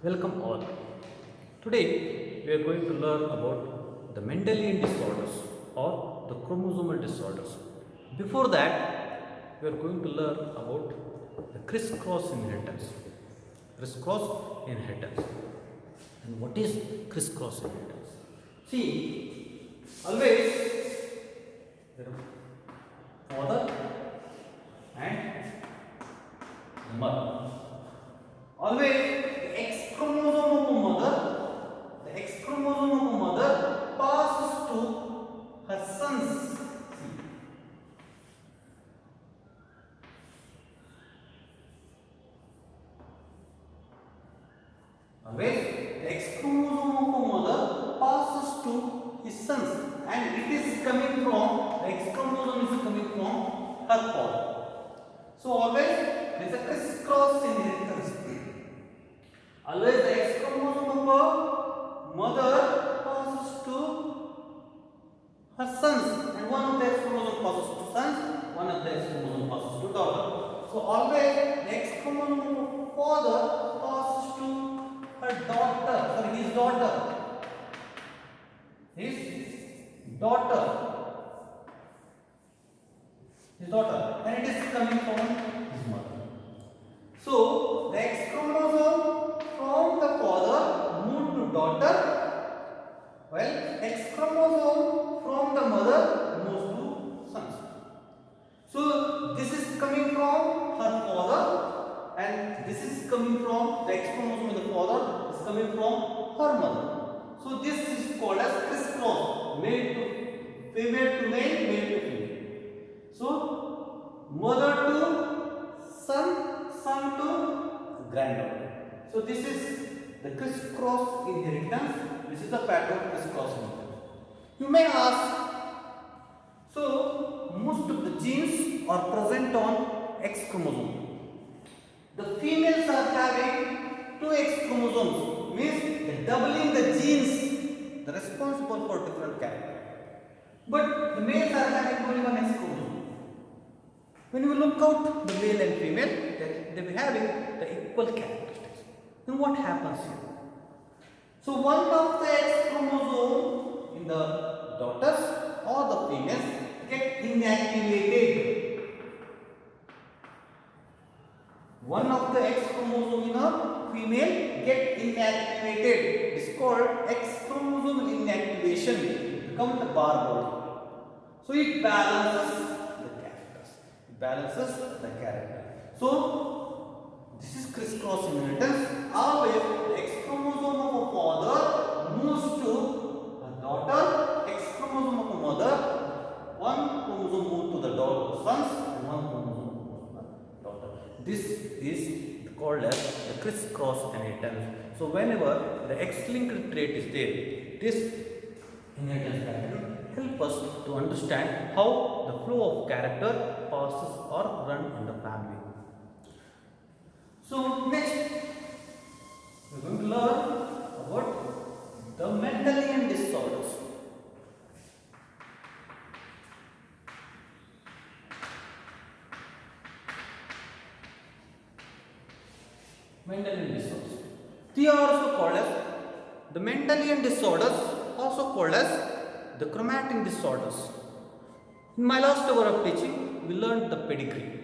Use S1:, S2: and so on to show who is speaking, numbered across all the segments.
S1: Welcome all. Today we are going to learn about the Mendelian disorders or the chromosomal disorders. Before that, we are going to learn about the crisscross inheritance. Crisscross inheritance. And what is crisscross inheritance? See, always there are father and mother. Always the X chromosome of a mother, the X chromosome of a mother passes to her sons. Always the X chromosome of a mother passes to his sons, and it is coming from the X chromosome is coming from her father. So always there is a crisscross inheritance. Always the X chromosome of a mother passes to her sons, and one of the X chromosome passes to sons, one of the X chromosome passes to daughter. So always the X chromosome of a father passes to her daughter, sorry, his daughter. His daughter, and it is coming from his mother. So the X chromosome from the father moved to daughter, while X chromosome from the mother moves to sons. So this is coming from her father, and this is coming from the X chromosome of the father is coming from her mother. So this is called as crisscross, male to female to male, male to female. So mother to son, son to granddaughter. So this is the crisscross inheritance. This is the pattern of crisscross inheritance. You may ask, so most of the genes are present on X chromosome. The females are having two X chromosomes, means the doubling the genes, the responsible for different character. But the males are having only one X chromosome. When you look out the male and female, they will be having the equal characteristics. Then what happens here? So one of the X chromosome in the daughters or the females get inactivated. One of the X chromosome in a female get inactivated. It is called X chromosome inactivation. It becomes the bar body. So it balances the characters. It balances the character. So this is crisscross inheritance. Always the X chromosome of a father moves to a daughter. X chromosome of a mother. One chromosome moves to the daughter, sons, and one chromosome moves to the daughter. This is called as the crisscross inheritance. So whenever the X-linked trait is there, this inheritance pattern help us to understand how the flow of character passes or run in the family. So next, we are going to learn about the Mendelian disorders. Mendelian disorders. They are also called as the Mendelian disorders, also called as the chromatin disorders. In my last hour of teaching, we learned the pedigree.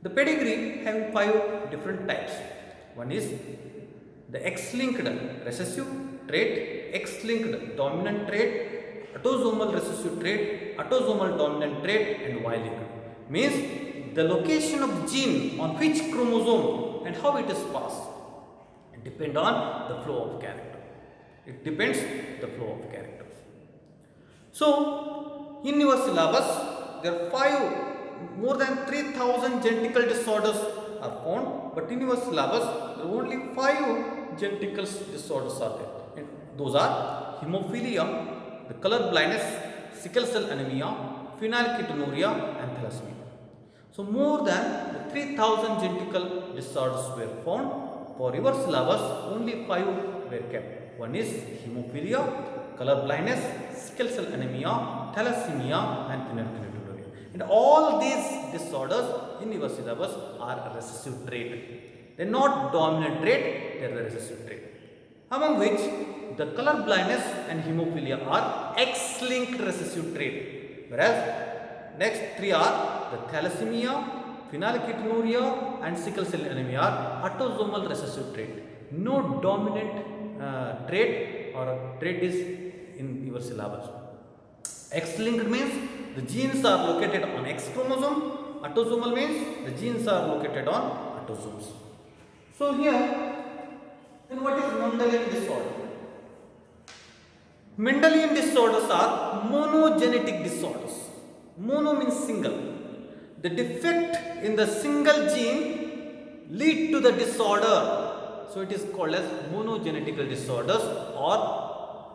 S1: The pedigree having 5 different types. One is the X-linked recessive trait, X-linked dominant trait, autosomal recessive trait, autosomal dominant trait, and Y-linked. Means the location of the gene on which chromosome and how it is passed. It depends on the flow of character. It depends the flow of characters. So, in your syllabus, there are more than 3000 genetical disorders are found, but in your syllabus, there are only 5 genetical disorders are there. And those are hemophilia, the color blindness, sickle cell anemia, phenylketonuria, and thalassemia. So more than 3000 genetical disorders were found. For your syllabus, only 5 were kept. One is hemophilia, color blindness, sickle cell anemia, thalassemia, and phenylketonuria. And all these disorders in your syllabus are recessive trait. They're not dominant trait, they're the recessive trait. Among which the color blindness and hemophilia are X-linked recessive trait. Whereas next three are the thalassemia, phenylketonuria and sickle cell anemia are autosomal recessive trait. No dominant trait or trait is in your syllabus. X-linked means the genes are located on X chromosome. Autosomal means the genes are located on autosomes. So here, then what is Mendelian disorder? Mendelian disorders are monogenetic disorders. Mono means single. The defect in the single gene lead to the disorder. So it is called as monogenetical disorders, or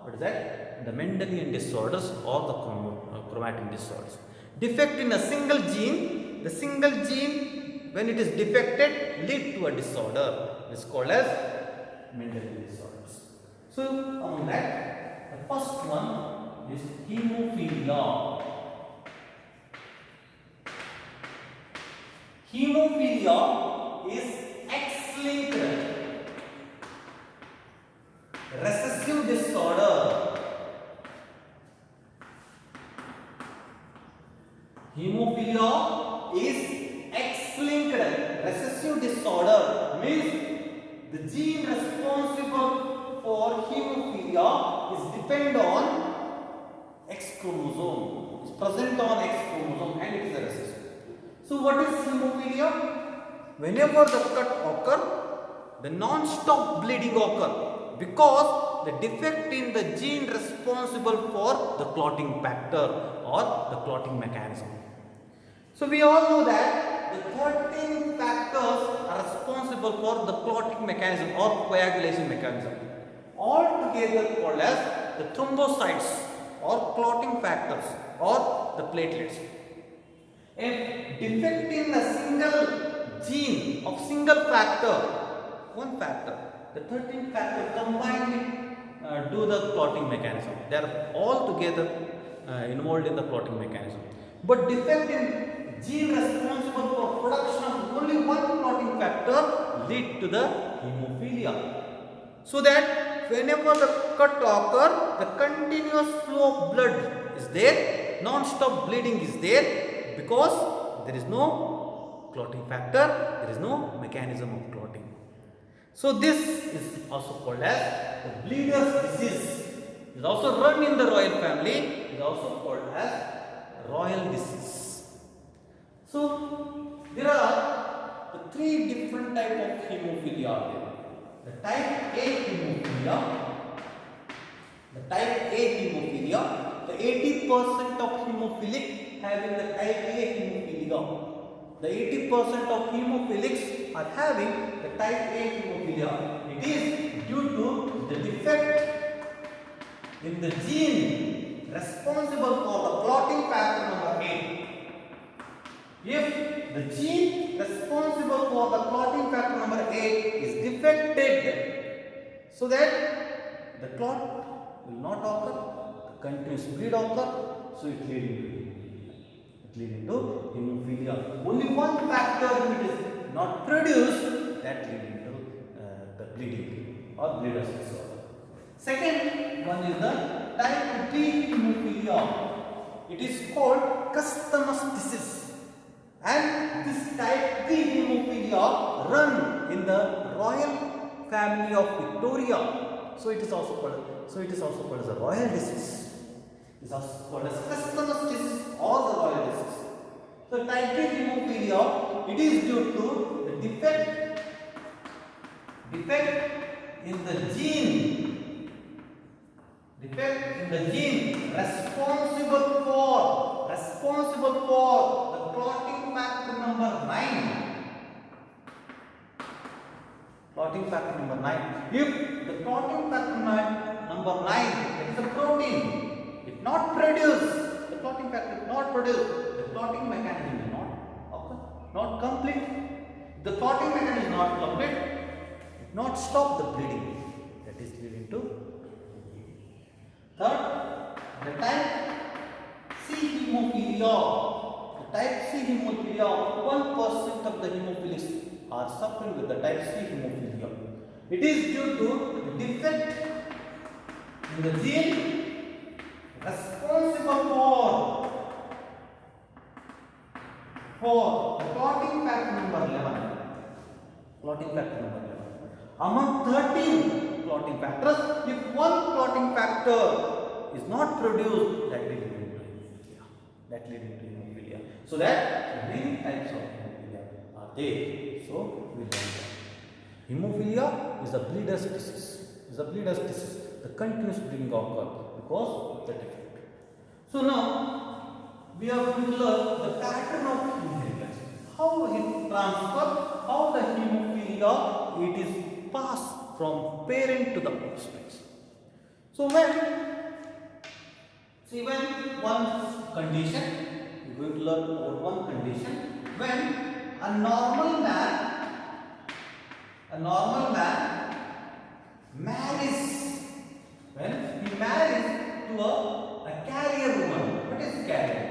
S1: what is that? The Mendelian disorders or the chromatin disorders. Defect in a single gene, the single gene when it is defected lead to a disorder. It is called as Mendelian disorders. So among that, the first one is hemophilia. Hemophilia is X-linked recessive disorder. Hemophilia is X-linked recessive disorder, means the gene responsible for hemophilia is depend on X chromosome. It's present on X chromosome and it is a recessive. So what is hemophilia? Whenever the cut occur, the non-stop bleeding occur because the defect in the gene responsible for the clotting factor or the clotting mechanism. So we all know that the 13 factors are responsible for the clotting mechanism or coagulation mechanism. All together called as the thrombocytes or clotting factors or the platelets. If defect in a single gene of single factor, one factor, the 13 factor combined do the clotting mechanism. They are all together involved in the clotting mechanism. But defect in gene responsible for production of only one clotting factor lead to the hemophilia. So that whenever the cut occur, the continuous flow of blood is there, non-stop bleeding is there, because there is no clotting factor, there is no mechanism of clotting. So this is also called as the bleeder's disease. It is also run in the royal family. It is also called as royal disease. So there are the three different types of hemophilia. The type A hemophilia. The type A hemophilia. The 80% of hemophilic having the type A hemophilia. The 80% of hemophilics are having the type A hemophilia. It is due to the defect in the gene responsible for the clotting factor number 8. If the gene responsible for the clotting factor number 8 is defected, so that the clot will not occur, the continuous bleed occur, so it leading to hemophilia. Only one factor if it is not produced, that leading to the bleeding or bleeder's disorder. Second one is the type B hemophilia. It is called customous disease, and this type B hemophilia run in the royal family of Victoria. So it is also called as a royal disease. It is also called as customous disease or the royal disease. So type B hemophilia, it is due to the defect in the gene responsible for the clotting factor number 9. Clotting factor number 9. If the clotting factor number 9 is a protein, it not produce, the clotting factor is not produced, the clotting mechanism is not complete. The clotting mechanism is not complete, it not stop the bleeding. That is leading to. Third, the type C hemophilia. The type C hemophilia, 1% of the hemophilics are suffering with the type C hemophilia. It is due to the defect in the gene responsible for the clotting factor number 11. Clotting factor number 11. Among 13 clotting factors, if one clotting factor is not produced, that will lead to hemophilia. That leads to hemophilia. So that many types of hemophilia are there. So we learn that. Hemophilia is a bleeder's disease. Is a bleeder's disease. The continuous bleeding occurs because of the defect. So now we are going to learn the pattern of hemophilia. How it transfers, how the hemophilia it is passed from parent to the offspring. So when one condition, we are going to learn about one condition when a normal man marries, when he marries to a carrier woman. What is carrier?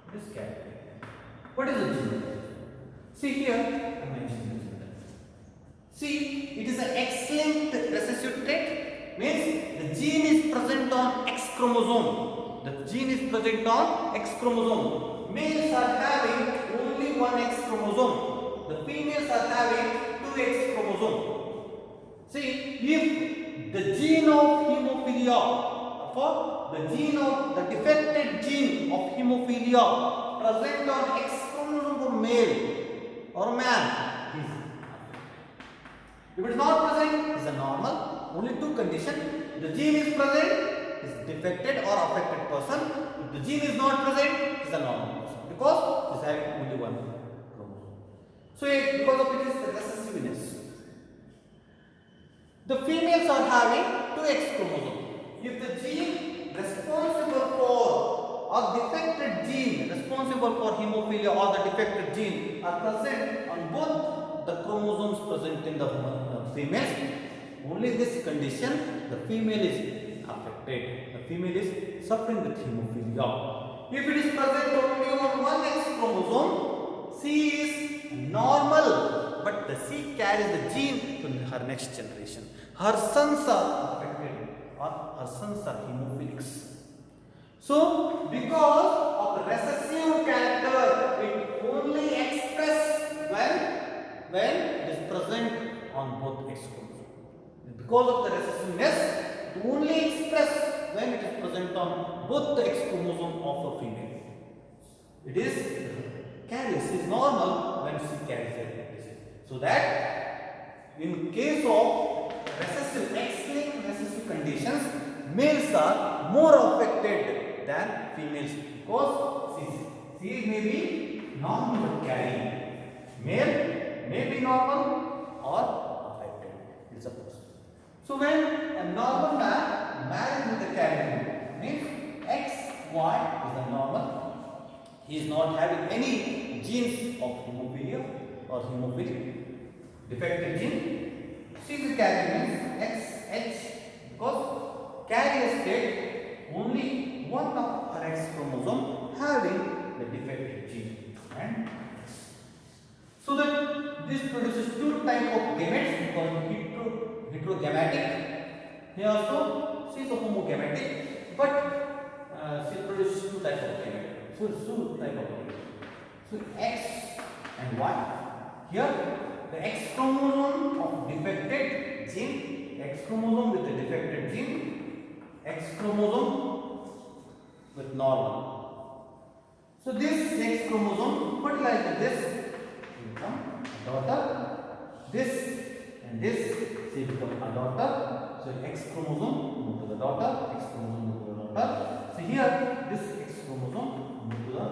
S1: What is carrier? What is the gene? See here, I mentioned this. See, it is an X-linked recessive trait. Means the gene is present on X chromosome. The gene is present on X chromosome. Males are having only one X chromosome. The females are having two X chromosome. See, if the gene of hemophilia, the gene of the defected gene of hemophilia present on X chromosome for male or man, if it is not present, it is a normal. Only two conditions. The gene is present, is defected or affected person. If the gene is not present, it is a normal person because it is having only one chromosome. So because of it is the recessiveness. The females are having two X chromosomes. If the gene responsible for or defected gene responsible for hemophilia or the defected gene are present on both the chromosomes present in the females, only this condition the female is affected. The female is suffering with hemophilia. If it is present only on one X chromosome, she is normal, but the C carries the gene to her next generation. Her sons are affected or her sons are hemophilics. So, because of the recessive character, it only expresses when it is present on both X chromosomes. Because of the recessiveness, it only expresses when it is present on both the X chromosome of a female. It is carries is normal when she carries it. So that in case of recessive X-linked recessive conditions, males are more affected than females because she may be normal but carrying. Male may be normal or affected. It's a person. So when a normal man marries with a carrier, means XY is a normal. He is not having any genes of hemophilia or hemophilic defective gene. She is a carrier means XH because carrier state only one of her X chromosome having the defective gene and so that this produces two types of gametes called heterogametic. Here also she is a homogametic, but she produces two types of gametes. So two type of gametes. So X and Y. Here the X chromosome of defected gene, X chromosome with the defected gene, X chromosome with normal. So this X chromosome fertilized with this become a daughter. This and this she become a daughter. So X chromosome move to the daughter, X chromosome move to the daughter. So here this X chromosome move to the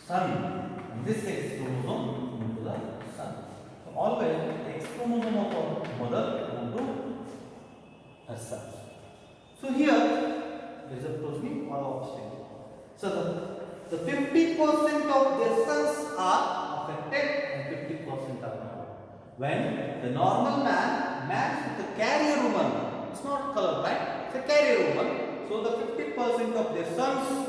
S1: son, and this X chromosome move to the son. So always the X chromosome of our mother move to her son. So here there is a protein or offspring. So the 50% of their sons are affected and 50% are not. When the normal man marries with a carrier woman, it's not color, right? It's a carrier woman. So the 50% of their sons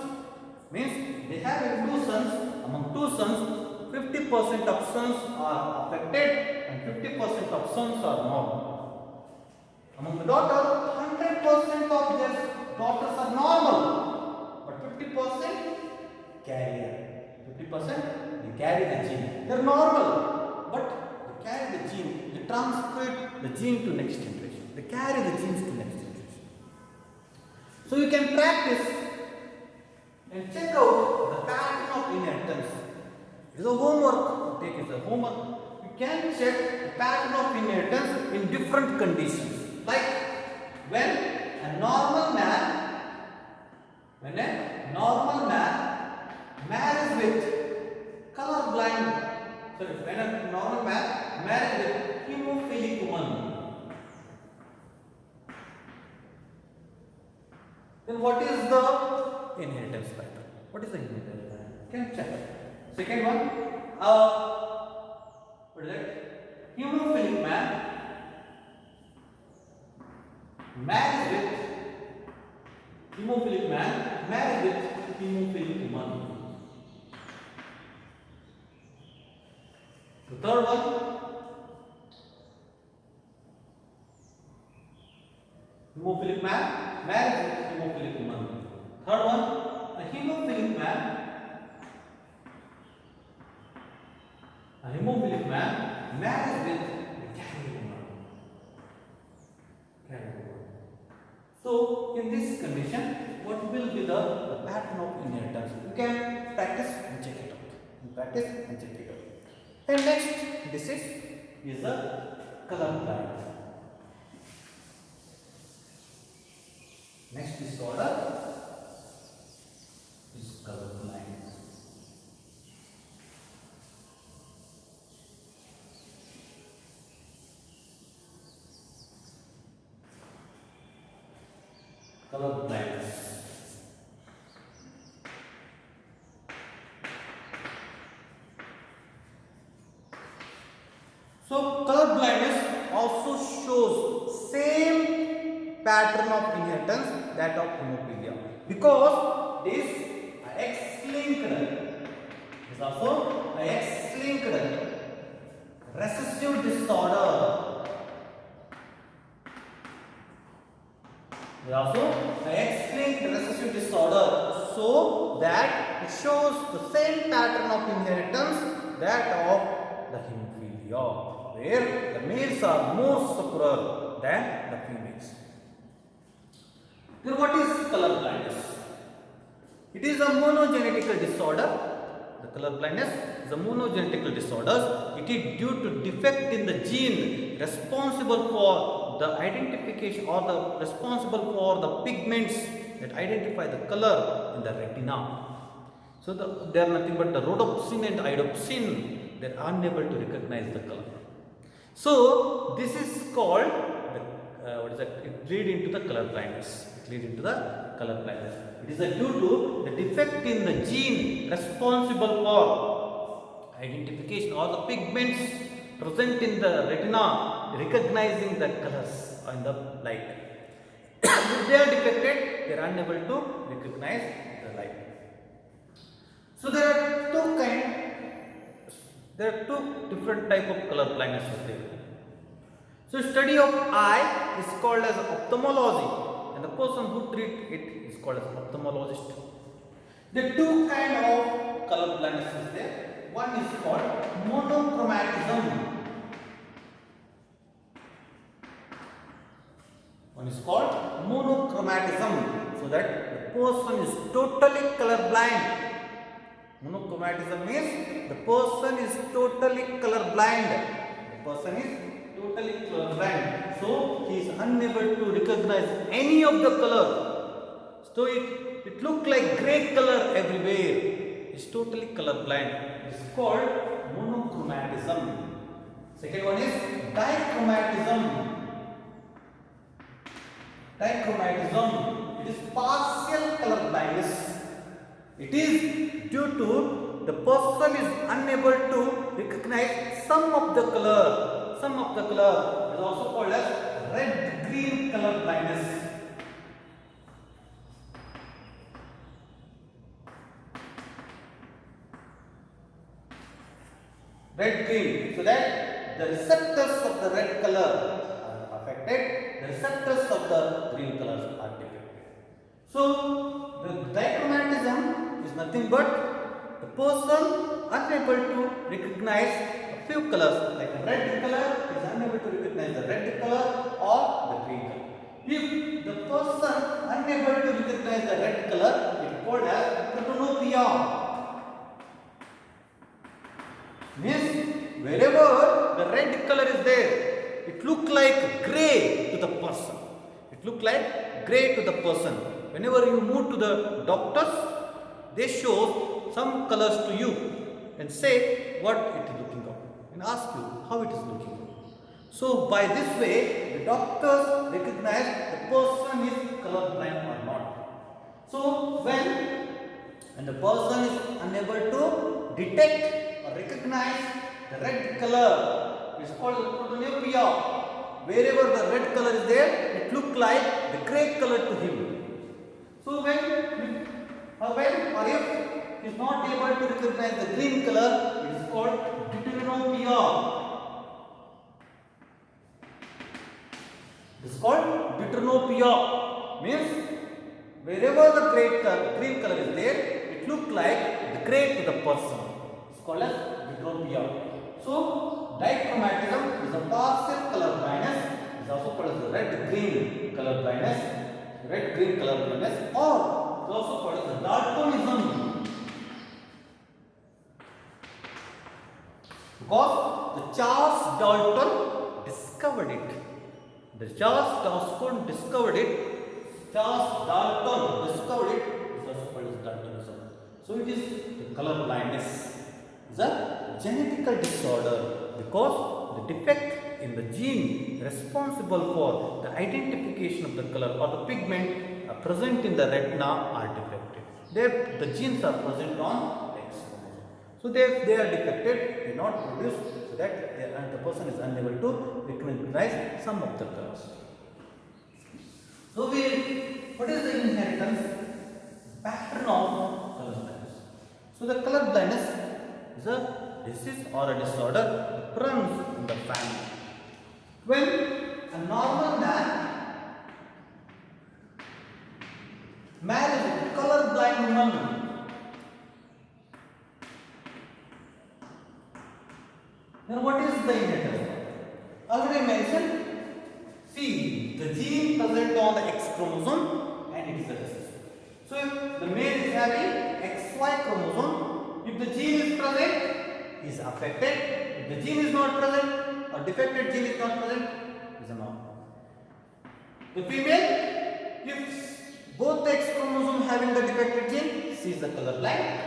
S1: means they have two sons. Among two sons, 50% of sons are affected and 50% of sons are normal. Among the daughters, 100% of their daughters are normal, but 50% carrier. 50% they carry the gene. They are normal, but they carry the gene. They transfer the gene to next generation. They carry the genes to next generation. So you can practice and check out the pattern of inheritance. It is a homework. Take it as a homework. You can check the pattern of inheritance in different conditions. Like when a normal man marries with colorblind, sorry, when a normal man marries with hemophilic woman, then what is the inheritance pattern? What is the inheritance pattern? Can check. Second one, what is that? Hemophilic man married with hemophilic woman. The third one, hemophilic man married with hemophilic woman. Third one, a hemophilic man married with a carrier woman. So, in this condition, what will be the pattern of inheritance? You can practice and check it out. And next disease is the color blind. Next disorder is color blindness. Color blindness. So color blindness also shows same pattern of inheritance that of hemophilia, because this X-linked is also a X-linked recessive disorder. Is also a X-linked recessive disorder, so that it shows the same pattern of inheritance that of the hemophilia, where the males are more superior than the females. Then what is color blindness? It is a monogenetical disorder. The color blindness is a monogenetical disorder. It is due to defect in the gene responsible for the identification or the responsible for the pigments that identify the color in the retina. So they are nothing but the rhodopsin and iodopsin. They are unable to recognize the color. So this is called what is that? It leads into the color blindness. It is due to the defect in the gene responsible for identification or the pigments present in the retina recognizing the colors in the light. If they are defected, they are unable to recognize the light. So there are two different type of color blindness there. So study of eye is called as ophthalmology, and the person who treats it is called as ophthalmologist. There are two kind of color blindness is there. One is called monochromatism. So that the person is totally color blind. Monochromatism means the person is totally color blind. So he is unable to recognize any of the color. So it looks like gray color everywhere. He is totally color blind. It is called monochromatism. Second one is dichromatism. It is partial color blindness. It is due to the person is unable to recognize some of the color. It is also called as red-green color blindness. green, so that the receptors of the red color are affected, the receptors of the green colors are defective. So the dichromatism is nothing but the person unable to recognize a few colors, like the red color is unable to recognize the red color or the green color. If the person unable to recognize the red color, it is called as protanopia. Means wherever the red color is there, it look like gray to the person. It look like gray to the person. Whenever you move to the doctors, they show some colors to you and say what it is looking like and ask you how it is looking like. So by this way, the doctors recognize the person is colorblind or not. So when the person is unable to detect or recognize the red color, it is called protanopia. Wherever the red color is there, it look like the gray color to him. So when or if he is not able to recognize the green color, it is called deuteranopia. It is called deuteranopia. Means wherever the green color is there, it look like the gray to the person. It is called as deuteranopia. So dichromatism is a partial color blindness. It is also called as the red-green color blindness. Red-green color blindness, or it is also called as the daltonism. Because the Charles Dalton discovered it. The Charles Dalton discovered it. Charles Dalton discovered it. It is also called as daltonism. So it is the color blindness. It is a genetical disorder because the defect in the gene responsible for the identification of the color or the pigment present in the retina are defective. The genes are present on X chromosome. So they are defected, they are not produced, so that the person is unable to recognize some of the colors. So what is the inheritance pattern of color blindness? So the color blindness is a disease or a disorder that runs in the family. When a normal man marries a colorblind woman, then what is the inheritance? Already mentioned, see, the gene present on the X chromosome and it is a recessive. So if the male is having XY chromosome, if the gene is present, he is affected. If the gene is not present, or defected gene is not present, is a normal. The female, if both the X chromosome having the defected gene, she is the colorblind.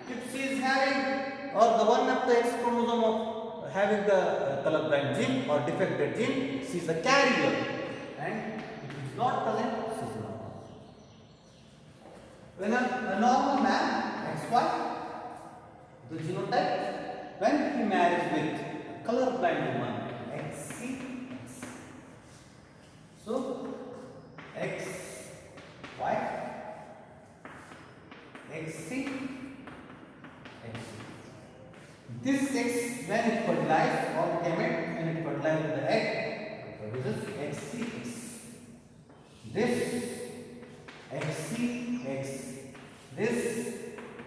S1: If she is having, or the one of the X chromosome of having the colorblind gene or defected gene, she is a carrier. And if it is not present, she is normal. When a normal man, XY, the genotype, when he marries with colorblind woman, XC, so X, Y, XC, XC. This X, when it fertilizes or gamete, when it fertilizes with the egg, produces XCX. This XCX, this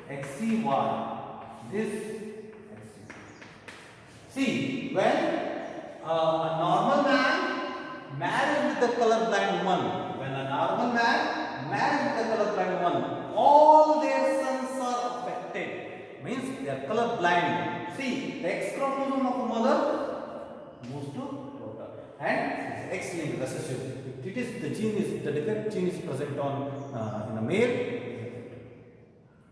S1: XCY, this XC. See, when a normal man marries with a colorblind woman, when a normal man marries with a colorblind woman, all their sons are affected. Means they are colorblind. See, the X chromosome of a mother moves to daughter, and X-linked recessive. If it is the defect gene is present on in a male,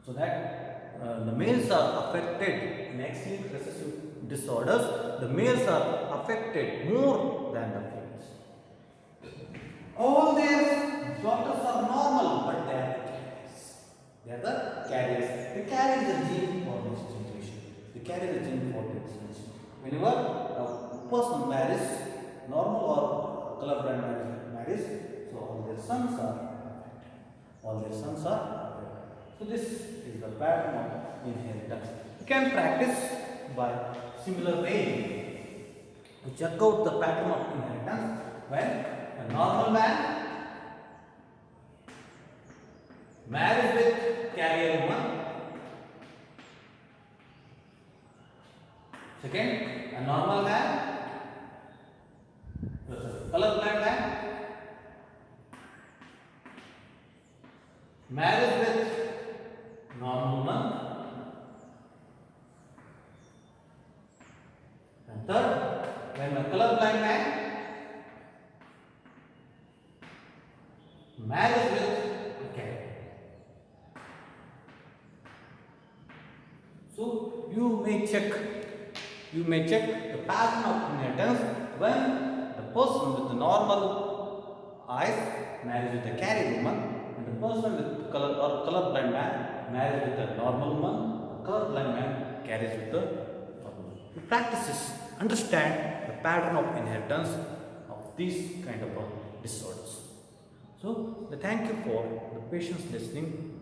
S1: so that the males are affected in X-linked recessive disorders. The males are affected more than the females. All their daughters are normal, but they are the carriers. They are the carriers. They carry the gene for this generation. They carry the gene for this generation. Whenever a person marries, normal or colorblind marries, so all their sons are affected. All their sons are affected. So this is the pattern of inheritance. You can practice by similar way to check out the pattern of inheritance when a normal man married with carrier woman. Second, a normal man, colorblind man, married with normal woman. And third, when a colorblind man married with a carrier. So you may check the pattern of inheritance when the person with the normal eyes marries with a carrier woman, and the person with colorblind man marries with a normal woman. Colorblind man carries with the normal woman. You practice this, understand the pattern of inheritance of these kind of disorders. So, thank you for the patience listening.